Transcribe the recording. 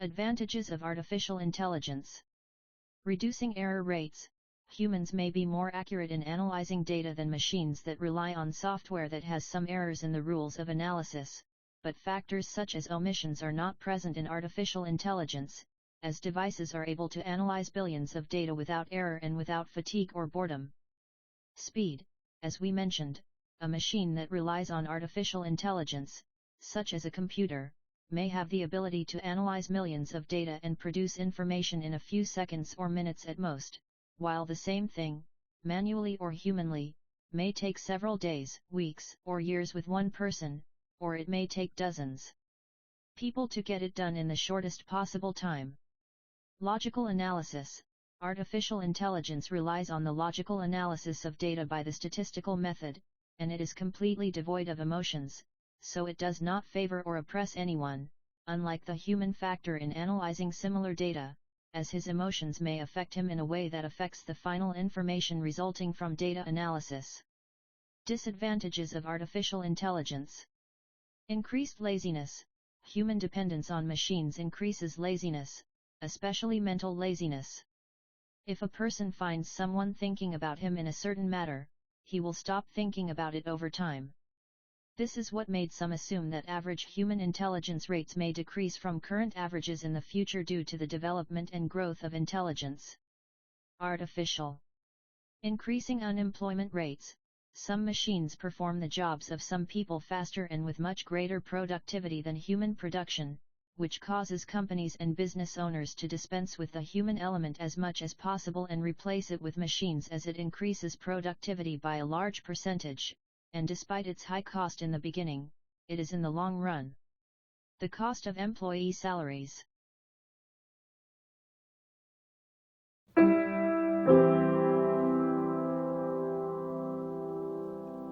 Advantages of artificial intelligence. Reducing error rates. Humans may be more accurate in analyzing data than machines that rely on software that has some errors in the rules of analysis, but factors such as omissions are not present in artificial intelligence, as devices are able to analyze billions of data without error and without fatigue or boredom. Speed. As we mentioned, a machine that relies on artificial intelligence, such as a computer, may have the ability to analyze millions of data and produce information in a few seconds or minutes at most, while the same thing, manually or humanly, may take several days, weeks, or years with one person, or it may take dozens people to get it done in the shortest possible time. Logical analysis. Artificial intelligence relies on the logical analysis of data by the statistical method, and it is completely devoid of emotions, so it does not favor or oppress anyone, unlike the human factor in analyzing similar data, as his emotions may affect him in a way that affects the final information resulting from data analysis. Disadvantages of artificial intelligence. Increased laziness. Human dependence on machines increases laziness, especially mental laziness. If a person finds someone thinking about him in a certain matter, he will stop thinking about it over time. This is what made some assume that average human intelligence rates may decrease from current averages in the future due to the development and growth of intelligence. Artificial. Increasing unemployment rates. Some machines perform the jobs of some people faster and with much greater productivity than human production, which causes companies and business owners to dispense with the human element as much as possible and replace it with machines, as it increases productivity by a large percentage, and despite its high cost in the beginning, it is in the long run. The cost of employee salaries.